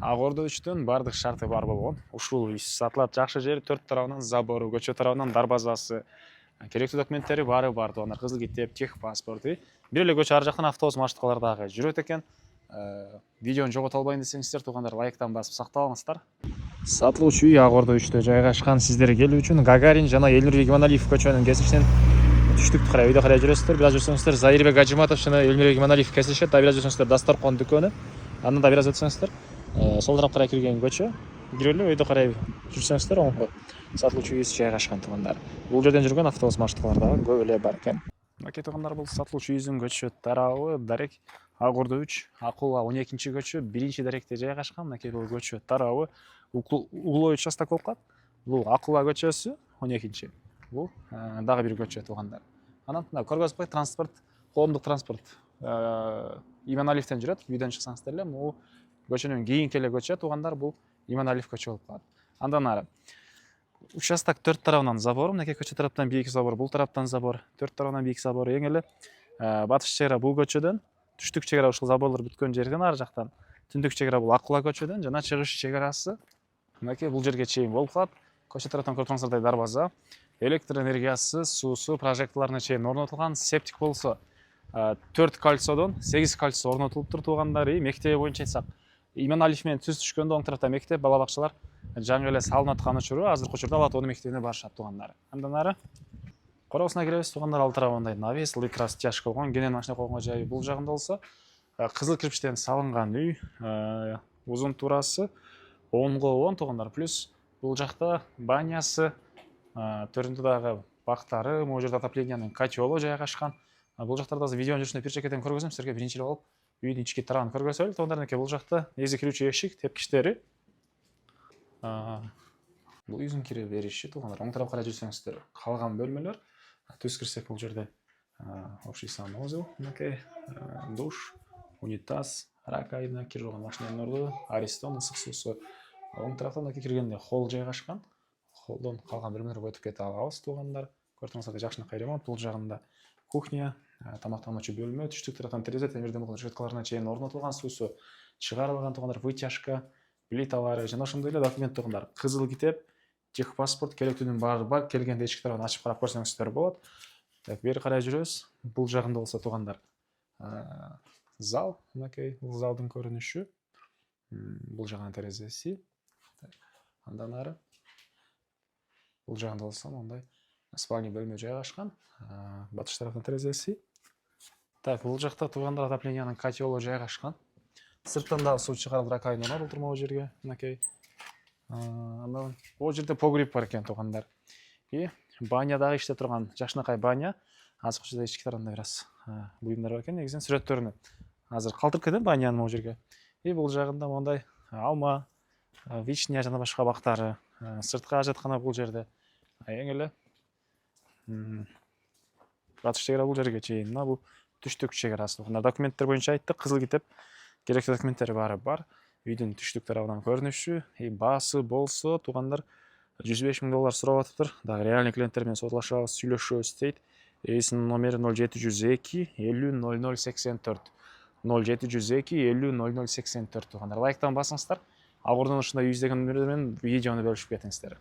Ак Ордо 3-төн бардык шарты бар болгон. Ушул үй сатылат. Жакшы жери төрт тарабынан забору, көчө тарабынан дарбазасы, керектүү документтери баары бар. Тугандар кызыл китеп, тех паспорты. Бир эле көчө ар жактан автобус маршруткалар дагы жүрөт экен. Видеону жогото албайын десеңиздер, тугандар, лайктан басып сактап алыңыздар. Сатылуучу үй Ак Ордо 3-тө жайгашкан. Сиздерге келүү үчүн Гагарин жана Элнурбек Иманалиев көчөнүн кесишинен түштүктү карай, үйдө карай жүрөсүздөр. Бир аз жүрсөңүздөр Заирбек Ажиматов жана Элнурбек Иманалиев кесишет. Бир аз жүрсөңүздөр Дасторкон дүкөнү. Андан да бир аз өтсөңүздөр сол тарапка карай кирген көчө. Кирелүү, өйдө карай жүрсөңүздөр оңго сатылуучу үй жайгашкан, тугандар. Бул жерден жүргөн автобус маршруткалар дагы көп эле бар экен. Мынакей тугандар, бул сатылуучу үйдүн көчө тарабы дарек Ак Ордо 3, Акула 12-чи көчө 1-чи даректе жайгашкан. Мынакей бул көчө тарабы угловой участок болуп калат. Бул Акула көчөсү 12-чи. Бул дагы бир көчө, тугандар. Анан көргөзбөй транспорт, коомдук транспорт Иманалиевден жүрөт. Үйдөн чыксаңыздар эле, бул көчөнүн кийинки эле көчө, тугандар, бул Иманалиев көчө болуп калат. Андан ары участок төрт тарабынан забор, мынакей көчө тараптан бийик забор, бул тараптан забор, төрт тарабынан бийик забор. Эң эле батыш чек ара бул көчөдөн, түштүк чек ара ушул заборлор бүткөн жерден ар жактан, түндүк чек ара бул Акула көчөдөн жана чыгыш чек арасы мынакей бул жерге чейин болуп калат. Көчө тараптан көрүп турсаңыздар дарбаза, электр энергиясы, суусу, прожекторлоруна чейин орнотулган. Септик болсо 4 кальцодон 8 кальцо орнотулуптур, тугандар. Мектеби боюнча айтсак, Иманалиев менен түз түшкөндө оң тарапта мектеп, бала бакчалар жаңы эле салынып аткан учуру азыркы учурда Ала Тоонун мектебине барышат, тугандар. Андан ары коросуна киребиз, тугандар. Ал тарабында навес, лык растяжка койгон, кенен машина койгонго жайы. Бул жагында болсо кызыл кирпичтен салынган үй, узун турасы 10/10, тугандар. Плюс бул жакта банясы, төрүндө дагы бактары, могу жерде отоплениянын котелу жайгашкан. Бул жактарда видеонун жүрүшүндө бир чекеден көргөзөм, силерге биринчи эле болуп үйдүн ички тарабын көргөзөлү, тугандар. Бул жакта негизи кирүүчү эшик, тепкичтери. Бул үйдүн кире бериши, тугандар. Оң тарапка карай жүрсөңүздөр калган бөлмөлөр. Түз кирсек бул жерде общий санузел, мынакей душ, унитаз, раковина, кир жууган машинанын орду, аристон, ысык суусу. Оң тараптан мынакей киргенде холл жайгашкан. Холдон калган бөлмөлөргө өтүп кете алабыз, тугандар. Көрүп жакшынакай ремонт. Бул жагында кухня, тамактануучу бөлмө, түштүк тараптан терезе, темирден болгон решеткаларына чейин орнотулган, суусу чыгарылган, тугандар. Вытяжка, плиталары жана ошондой эле документ, тугандар. Кызыл китеп, техпаспорт, керектүүнүн баары бар. Келгенде эшик тарабын ачып карап көрсөңүздөр болот. Так, бери карай жүрөбүз. Бул жагында болсо, тугандар, зал, мынакей бул залдын көрүнүшү. Бул жагынан терезеси. Андан ары бул жагында болсо мондай спальня бөлмө жайгашкан. Батыш тараптан терезеси. Так, бул жакта, тугандар, отоплениянын котелу жайгашкан. Сырттан дагы суу чыгарылып раковина орнотулуптур могу жерге, мынакей. Андан бул жерде погреб бар экен, тугандар. И баня дагы иштеп турган жакшынакай баня. Азыр учурда ички тарабында бир аз буюмдар бар экен. Негизинен сүрөттөрүнө азыр калтырып кетем банянын могу жерге. И бул жагында мондай алма, вишня жана башка бактары. Сырткы ажаткана бул жерде. Эң эле батыш чек ара бул жерге чейин. Мына бул түштүк чек арасы. Документтер боюнча айттык, кызыл китеп, керектүү документтери баары бар. Үйдүн түштүк тарабынан көрүнүшү, баасы болсо, тугандар, $105,000 сурап атыптыр. Дагы реальный клиенттер менен соодлашабыз, сүйлөшөбүз дейт. Эсинин номери 0702 50 0084. 0702 50 0084, тугандар. Лайктан басыңыздар. Ак Ордонун ушундай үй издеген менен видеону бөлүшүп кетиңиздер.